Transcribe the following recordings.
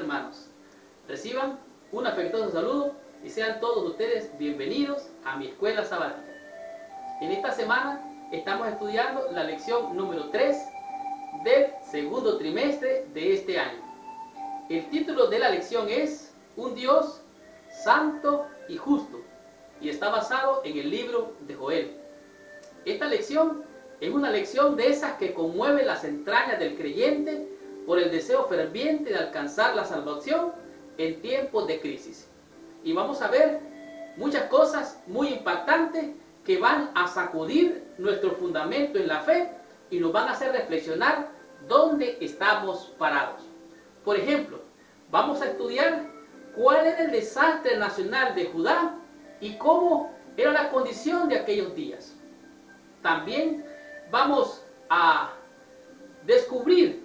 hermanos. Reciban un afectuoso saludo y sean todos ustedes bienvenidos a mi escuela sabática. En esta semana estamos estudiando la lección número 3 del segundo trimestre de este año. El título de la lección es Un Dios santo y justo y está basado en el libro de Joel. Esta lección es una lección de esas que conmueve las entrañas del creyente por el deseo ferviente de alcanzar la salvación en tiempos de crisis. Y vamos a ver muchas cosas muy impactantes que van a sacudir nuestro fundamento en la fe y nos van a hacer reflexionar dónde estamos parados. Por ejemplo, vamos a estudiar cuál era el desastre nacional de Judá y cómo era la condición de aquellos días. También vamos a descubrir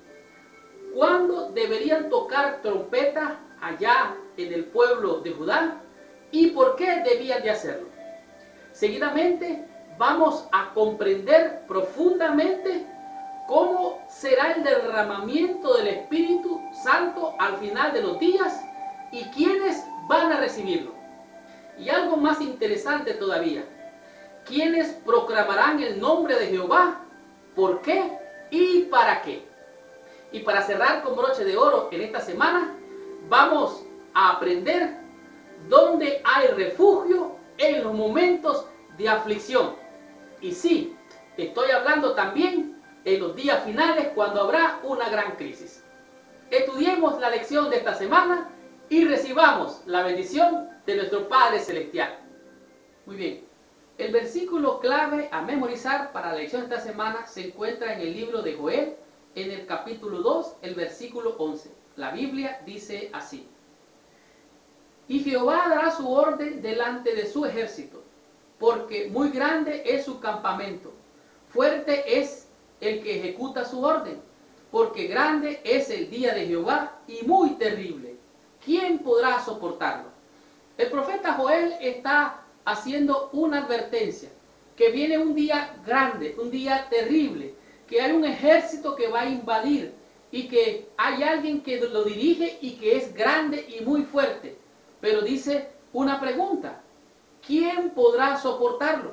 cuándo deberían tocar trompeta allá en el pueblo de Judá y por qué debían de hacerlo. Seguidamente vamos a comprender profundamente cómo será el derramamiento del Espíritu Santo al final de los días y quiénes van a recibirlo. Y algo más interesante todavía, quiénes proclamarán el nombre de Jehová, por qué y para qué. Y para cerrar con broche de oro en esta semana, vamos a aprender dónde hay refugio en los momentos de aflicción. Y sí, estoy hablando también en los días finales cuando habrá una gran crisis. Estudiemos la lección de esta semana y recibamos la bendición de nuestro Padre Celestial. Muy bien, el versículo clave a memorizar para la lección de esta semana se encuentra en el libro de Joel, en el capítulo 2, el versículo 11. La Biblia dice así: Y Jehová dará su orden delante de su ejército, porque muy grande es su campamento, fuerte es el que ejecuta su orden, porque grande es el día de Jehová y muy terrible. ¿Quién podrá soportarlo? El profeta Joel está haciendo una advertencia, que viene un día grande, un día terrible, que hay un ejército que va a invadir y que hay alguien que lo dirige y que es grande y muy fuerte. Pero dice una pregunta: ¿quién podrá soportarlo?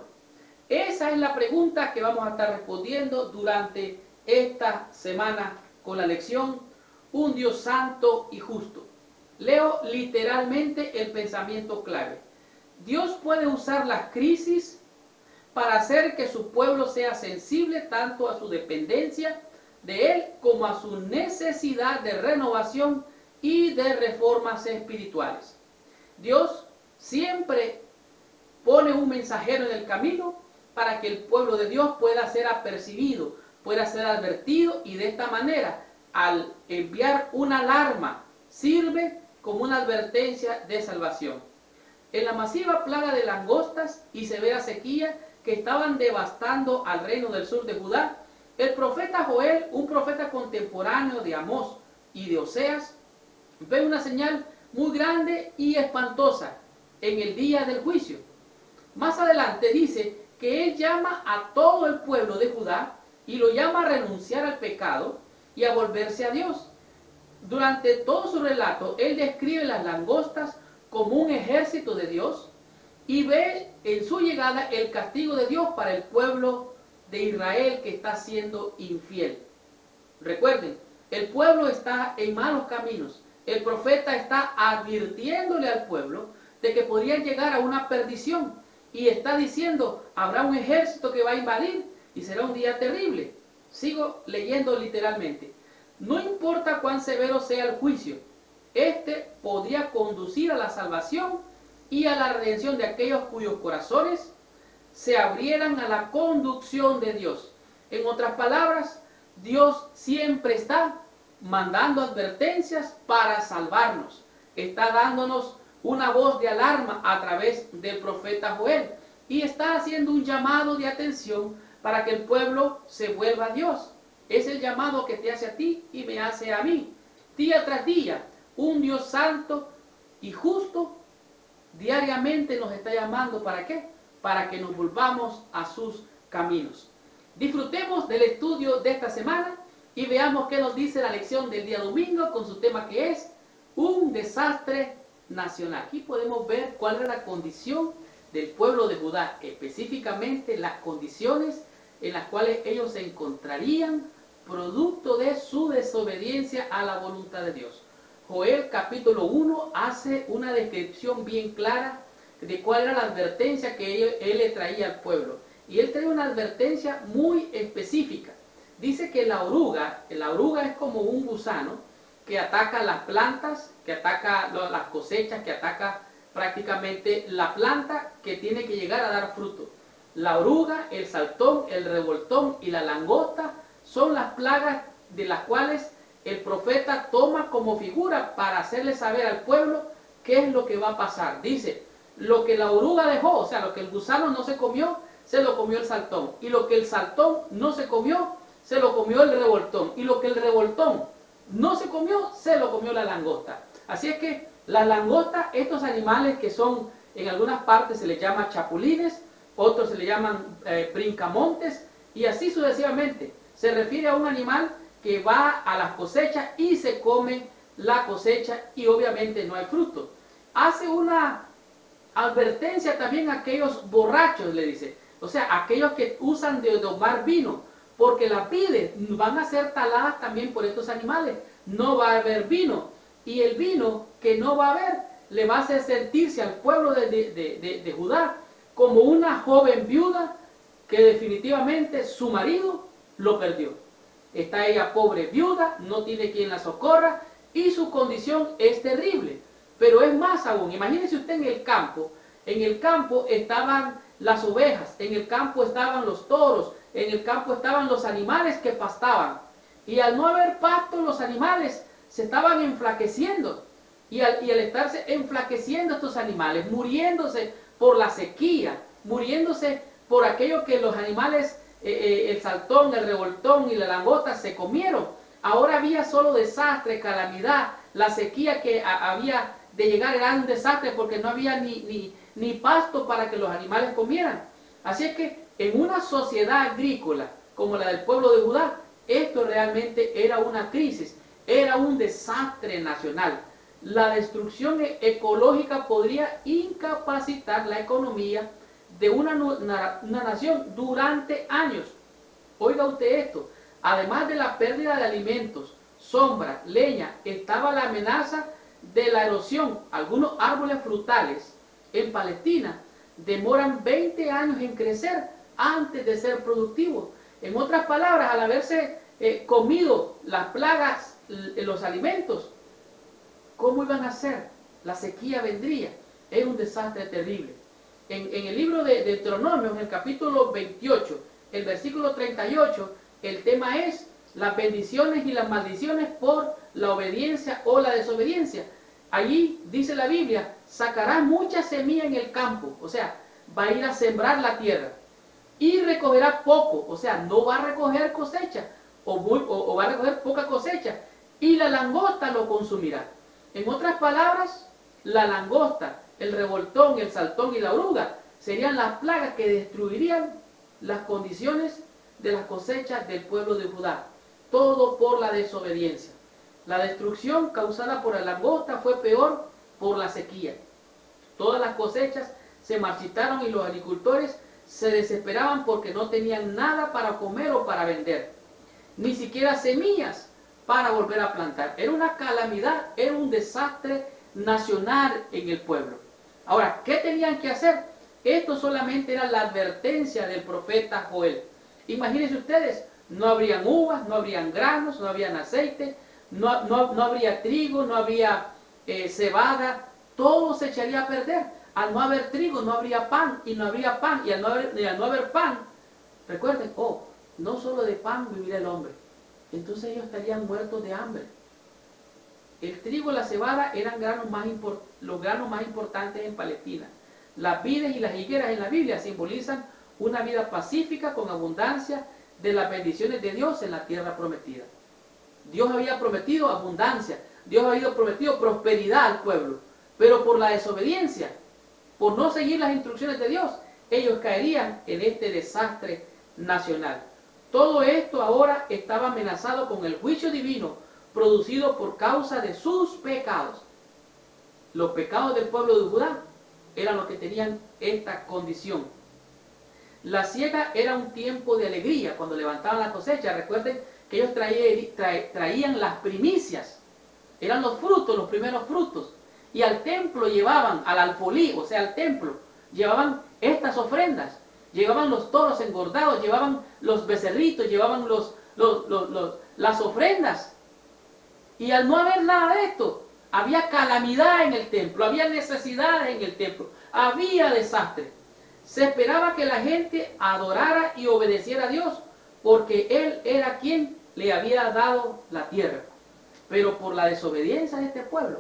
Esa es la pregunta que vamos a estar respondiendo durante esta semana con la lección Un Dios santo y justo. Leo literalmente el pensamiento clave. Dios puede usar las crisis para hacer que su pueblo sea sensible tanto a su dependencia de Él como a su necesidad de renovación y de reformas espirituales. Dios siempre pone un mensajero en el camino para que el pueblo de Dios pueda ser apercibido, pueda ser advertido, y de esta manera, al enviar una alarma, sirve como una advertencia de salvación. En la masiva plaga de langostas y severa sequía que estaban devastando al reino del sur de Judá, el profeta Joel, un profeta contemporáneo de Amós y de Oseas, ve una señal muy grande y espantosa en el día del juicio. Más adelante dice que él llama a todo el pueblo de Judá y lo llama a renunciar al pecado y a volverse a Dios. Durante todo su relato, él describe las langostas como un ejército de Dios y ve en su llegada el castigo de Dios para el pueblo de Israel que está siendo infiel. Recuerden, el pueblo está en malos caminos. El profeta está advirtiéndole al pueblo de que podrían llegar a una perdición y está diciendo: habrá un ejército que va a invadir y será un día terrible. Sigo leyendo literalmente. No importa cuán severo sea el juicio, este podría conducir a la salvación y a la redención de aquellos cuyos corazones se abrieran a la conducción de Dios. En otras palabras, Dios siempre está mandando advertencias para salvarnos. Está dándonos una voz de alarma a través del profeta Joel y está haciendo un llamado de atención para que el pueblo se vuelva a Dios. Es el llamado que te hace a ti y me hace a mí. Día tras día, un Dios santo y justo diariamente nos está llamando. ¿Para qué? Para que nos volvamos a sus caminos. Disfrutemos del estudio de esta semana y veamos qué nos dice la lección del día domingo con su tema, que es un desastre nacional. Aquí podemos ver cuál era la condición del pueblo de Judá, específicamente las condiciones en las cuales ellos se encontrarían producto de su desobediencia a la voluntad de Dios. Joel capítulo 1 hace una descripción bien clara de cuál era la advertencia que él le traía al pueblo. Y él trae una advertencia muy específica. Dice que la oruga es como un gusano que ataca las plantas, que ataca las cosechas, que ataca prácticamente la planta que tiene que llegar a dar fruto. La oruga, el saltón, el revoltón y la langosta son las plagas de las cuales el profeta toma como figura para hacerle saber al pueblo qué es lo que va a pasar. Dice, lo que la oruga dejó, o sea, lo que el gusano no se comió, se lo comió el saltón. Y lo que el saltón no se comió, se lo comió el revoltón. Y lo que el revoltón no se comió, se lo comió la langosta. Así es que las langostas, estos animales que son, en algunas partes se les llama chapulines, otros se le llaman brincamontes, y así sucesivamente. Se refiere a un animal que va a las cosechas y se come la cosecha y obviamente no hay fruto. Hace una advertencia también a aquellos borrachos, le dice, o sea, aquellos que usan de tomar vino, porque las vides van a ser taladas también por estos animales, no va a haber vino, y el vino que no va a haber le va a hacer sentirse al pueblo de Judá como una joven viuda que definitivamente su marido lo perdió. Está ella pobre viuda, no tiene quien la socorra y su condición es terrible. Pero es más aún, imagínese usted en el campo estaban las ovejas, en el campo estaban los toros, en el campo estaban los animales que pastaban. Y al no haber pasto, los animales se estaban enflaqueciendo. Y al estarse enflaqueciendo estos animales, muriéndose por la sequía, muriéndose por aquello que los animales, el saltón, el revoltón y la langosta se comieron. Ahora había solo desastre, calamidad, la sequía que había de llegar era un desastre porque no había ni pasto para que los animales comieran. Así es que en una sociedad agrícola como la del pueblo de Judá, esto realmente era una crisis, era un desastre nacional. La destrucción ecológica podría incapacitar la economía de una nación durante años. Oiga usted esto, además de la pérdida de alimentos, sombra, leña, estaba la amenaza de la erosión. Algunos árboles frutales en Palestina demoran 20 años en crecer antes de ser productivos. En otras palabras, al haberse comido las plagas, los alimentos, ¿cómo iban a ser? La sequía vendría. Es un desastre terrible. En el libro de Deuteronomio, en el capítulo 28, el versículo 38, el tema es las bendiciones y las maldiciones por la obediencia o la desobediencia. Allí dice la Biblia, sacará mucha semilla en el campo, o sea, va a ir a sembrar la tierra y recogerá poco, o sea, no va a recoger cosecha o va a recoger poca cosecha y la langosta lo consumirá. En otras palabras, la langosta, el revoltón, el saltón y la oruga serían las plagas que destruirían las condiciones de las cosechas del pueblo de Judá. Todo por la desobediencia. La destrucción causada por la langosta fue peor por la sequía. Todas las cosechas se marchitaron y los agricultores se desesperaban porque no tenían nada para comer o para vender. Ni siquiera semillas para volver a plantar. Era una calamidad, era un desastre nacional en el pueblo. Ahora, ¿qué tenían que hacer? Esto solamente era la advertencia del profeta Joel. Imagínense ustedes, no habrían uvas, no habrían granos, no habrían aceite, no habría trigo, no habría cebada, todo se echaría a perder. Al no haber trigo no habría pan, y no habría pan, y al no haber pan, recuerden, no solo de pan vivirá el hombre. Entonces ellos estarían muertos de hambre. El trigo y la cebada eran los granos más importantes en Palestina. Las vides y las higueras en la Biblia simbolizan una vida pacífica con abundancia de las bendiciones de Dios en la tierra prometida. Dios había prometido abundancia, Dios había prometido prosperidad al pueblo, pero por la desobediencia, por no seguir las instrucciones de Dios, ellos caerían en este desastre nacional. Todo esto ahora estaba amenazado con el juicio divino producido por causa de sus pecados. los pecados del pueblo de Judá eran los que tenían esta condición. La siega era un tiempo de alegría cuando levantaban la cosecha. Recuerden que ellos traían las primicias, eran los frutos, los primeros frutos, y al templo llevaban, al alfolí, o sea, al templo, llevaban estas ofrendas, llevaban los toros engordados, llevaban los becerritos, llevaban las ofrendas. Y al no haber nada de esto, había calamidad en el templo, había necesidades en el templo, había desastre. Se esperaba que la gente adorara y obedeciera a Dios, porque Él era quien le había dado la tierra. Pero por la desobediencia de este pueblo,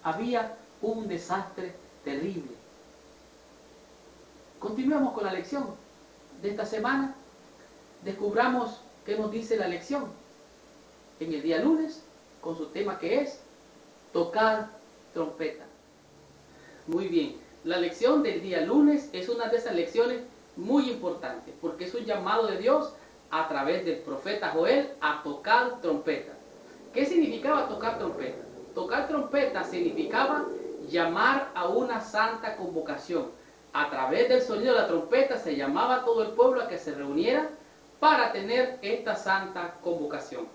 había un desastre terrible. Continuemos con la lección de esta semana. Descubramos qué nos dice la lección en el día lunes, con su tema que es tocar trompeta. Muy bien, la lección del día lunes es una de esas lecciones muy importantes, porque es un llamado de Dios a través del profeta Joel a tocar trompeta. ¿Qué significaba tocar trompeta? Tocar trompeta significaba llamar a una santa convocación. A través del sonido de la trompeta se llamaba a todo el pueblo a que se reuniera para tener esta santa convocación.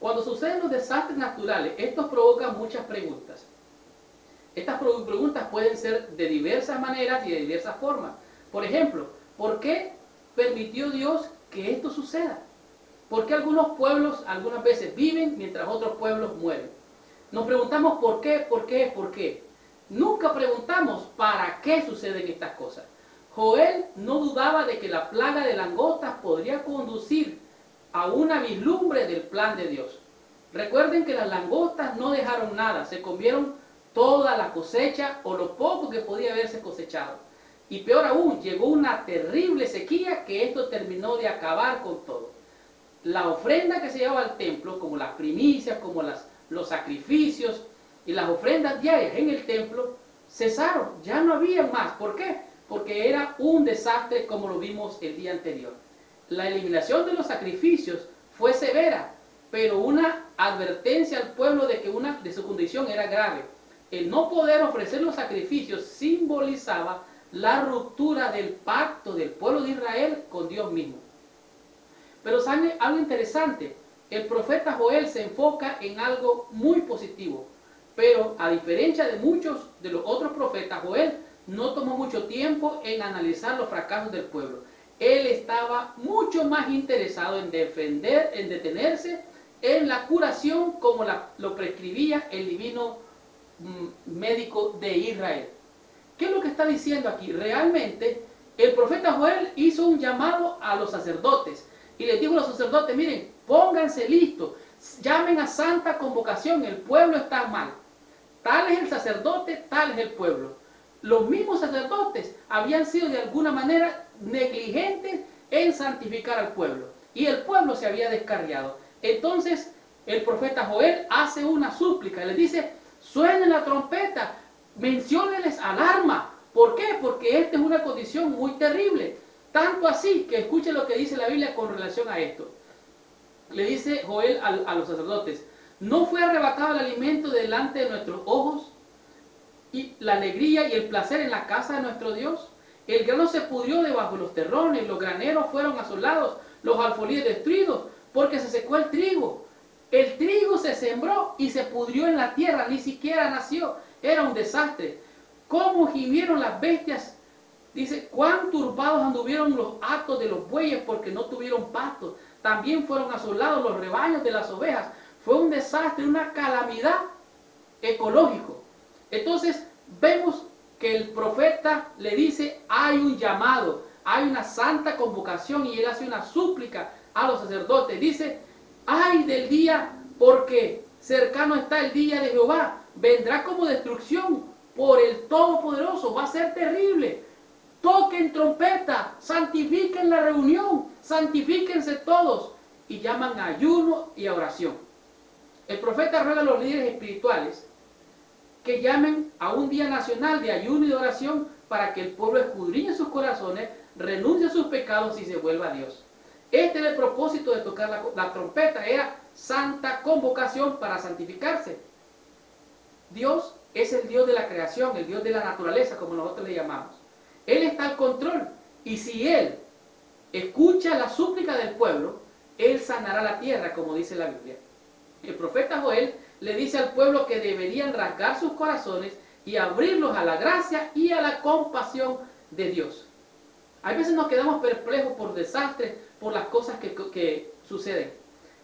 Cuando suceden los desastres naturales, estos provocan muchas preguntas. Estas preguntas pueden ser de diversas maneras y de diversas formas. Por ejemplo, ¿por qué permitió Dios que esto suceda? ¿Por qué algunos pueblos algunas veces viven mientras otros pueblos mueren? Nos preguntamos por qué, por qué, por qué. Nunca preguntamos para qué suceden estas cosas. Joel no dudaba de que la plaga de langostas podría conducir a una vislumbre del plan de Dios. Recuerden que las langostas no dejaron nada, se comieron toda la cosecha o lo poco que podía haberse cosechado. Y peor aún, llegó una terrible sequía que esto terminó de acabar con todo. La ofrenda que se llevaba al templo, como las primicias, como los sacrificios y las ofrendas diarias en el templo, cesaron, ya no había más. ¿Por qué? Porque era un desastre como lo vimos el día anterior. La eliminación de los sacrificios fue severa, pero una advertencia al pueblo de que una de su condición era grave. El no poder ofrecer los sacrificios simbolizaba la ruptura del pacto del pueblo de Israel con Dios mismo. Pero ¿saben algo interesante? El profeta Joel se enfoca en algo muy positivo, pero a diferencia de muchos de los otros profetas, Joel no tomó mucho tiempo en analizar los fracasos del pueblo. Él estaba mucho más interesado en defender, en detenerse en la curación como lo prescribía el divino médico de Israel. ¿Qué es lo que está diciendo aquí? Realmente el profeta Joel hizo un llamado a los sacerdotes y les dijo a los sacerdotes, miren, pónganse listos, llamen a santa convocación, el pueblo está mal. Tal es el sacerdote, tal es el pueblo. Los mismos sacerdotes habían sido de alguna manera negligentes en santificar al pueblo y el pueblo se había descarriado. Entonces el profeta Joel hace una súplica, les dice, suenen la trompeta, menciónenles alarma. ¿Por qué? Porque esta es una condición muy terrible. Tanto así que escuchen lo que dice la Biblia con relación a esto. Le dice Joel a los sacerdotes, ¿no fue arrebatado el alimento delante de nuestros ojos y la alegría y el placer en la casa de nuestro Dios? El grano se pudrió debajo de los terrones, los graneros fueron asolados, los alfolíes destruidos, porque se secó el trigo. El trigo se sembró y se pudrió en la tierra, ni siquiera nació. Era un desastre. ¿Cómo gimieron las bestias? Dice, cuán turbados anduvieron los hatos de los bueyes porque no tuvieron pasto. También fueron asolados los rebaños de las ovejas. Fue un desastre, una calamidad ecológico. Entonces vemos que el profeta le dice, hay un llamado, hay una santa convocación y él hace una súplica a los sacerdotes. Dice, ay del día, porque cercano está el día de Jehová, vendrá como destrucción por el Todopoderoso, va a ser terrible. Toquen trompeta, santifiquen la reunión, santifíquense todos y llaman a ayuno y a oración. El profeta ruega a los líderes espirituales que llamen a un día nacional de ayuno y de oración para que el pueblo escudriñe sus corazones, renuncie a sus pecados y se vuelva a Dios. Este era el propósito de tocar la trompeta, era santa convocación para santificarse. Dios es el Dios de la creación, el Dios de la naturaleza, como nosotros le llamamos. Él está al control. Y si Él escucha la súplica del pueblo, Él sanará la tierra, como dice la Biblia. El profeta Joel le dice al pueblo que deberían rasgar sus corazones y abrirlos a la gracia y a la compasión de Dios. A veces nos quedamos perplejos por desastres, por las cosas que suceden.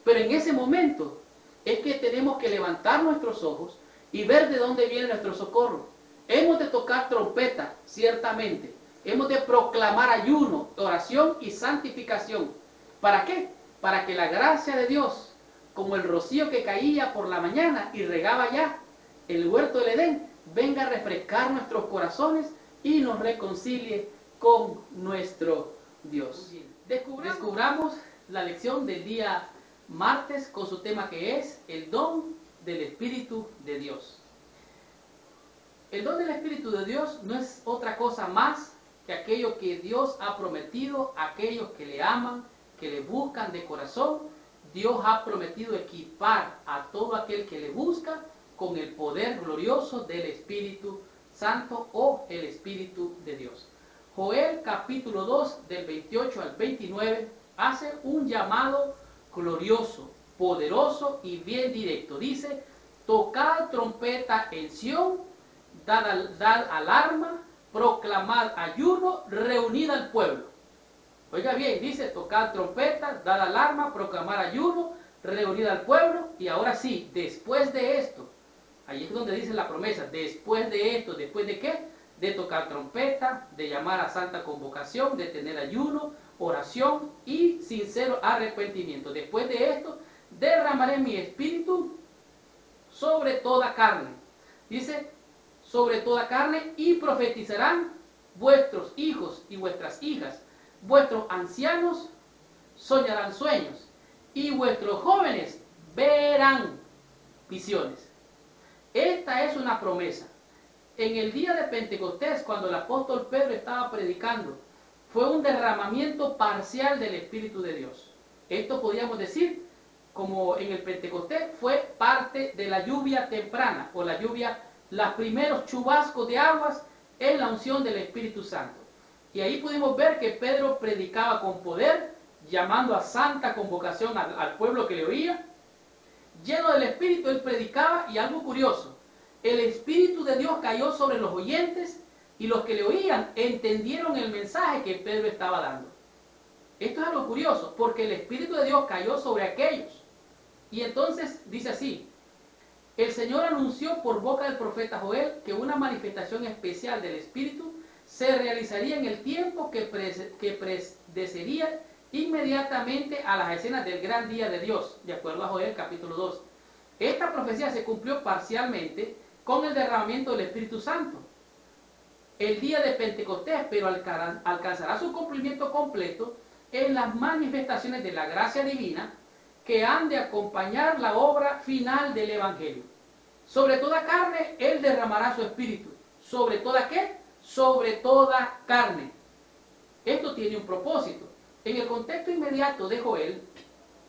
Pero en ese momento es que tenemos que levantar nuestros ojos y ver de dónde viene nuestro socorro. Hemos de tocar trompeta, ciertamente. Hemos de proclamar ayuno, oración y santificación. ¿Para qué? Para que la gracia de Dios, como el rocío que caía por la mañana y regaba ya el huerto del Edén, venga a refrescar nuestros corazones y nos reconcilie con nuestro Dios. Descubramos la lección del día martes con su tema, que es el don del Espíritu de Dios. El don del Espíritu de Dios no es otra cosa más que aquello que Dios ha prometido a aquellos que le aman, que le buscan de corazón. Dios ha prometido equipar a todo aquel que le busca con el poder glorioso del Espíritu Santo o el Espíritu de Dios. Joel capítulo 2 del 28 al 29 hace un llamado glorioso, poderoso y bien directo. Dice: tocad trompeta en Sión, dad alarma, proclamad ayuno, reunid al pueblo. Oiga bien, dice: tocad trompeta, dad alarma, proclamar ayuno, reunid al pueblo. Y ahora sí, después de esto, ahí es donde dice la promesa, después de esto, ¿después de qué? De tocar trompeta, de llamar a santa convocación, de tener ayuno, oración y sincero arrepentimiento. Después de esto, derramaré mi espíritu sobre toda carne. Dice: sobre toda carne, y profetizarán vuestros hijos y vuestras hijas. Vuestros ancianos soñarán sueños y vuestros jóvenes verán visiones. Esta es una promesa. En el día de Pentecostés, cuando el apóstol Pedro estaba predicando, fue un derramamiento parcial del Espíritu de Dios. Esto podríamos decir, como en el Pentecostés, fue parte de la lluvia temprana, o la lluvia, los primeros chubascos de aguas en la unción del Espíritu Santo. Y ahí pudimos ver que Pedro predicaba con poder, llamando a santa convocación al pueblo que le oía. Lleno del Espíritu, él predicaba, y algo curioso, el Espíritu de Dios cayó sobre los oyentes, y los que le oían entendieron el mensaje que Pedro estaba dando. Esto es algo curioso, porque el Espíritu de Dios cayó sobre aquellos. Y entonces dice así: el Señor anunció por boca del profeta Joel que una manifestación especial del Espíritu se realizaría en el tiempo que precedería inmediatamente a las escenas del gran día de Dios, de acuerdo a Joel capítulo 2. Esta profecía se cumplió parcialmente con el derramamiento del Espíritu Santo el día de Pentecostés, pero alcanzará su cumplimiento completo en las manifestaciones de la gracia divina que han de acompañar la obra final del Evangelio. Sobre toda carne Él derramará su Espíritu. ¿Sobre toda qué? Sobre toda carne. Esto tiene un propósito. En el contexto inmediato de Joel,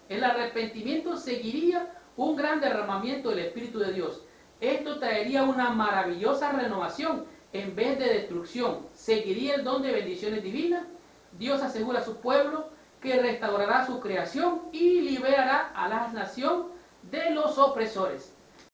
el arrepentimiento seguiría un gran derramamiento del Espíritu de Dios. Esto traería una maravillosa renovación en vez de destrucción. Seguiría el don de bendiciones divinas. Dios asegura a su pueblo que restaurará su creación y liberará a la nación de los opresores.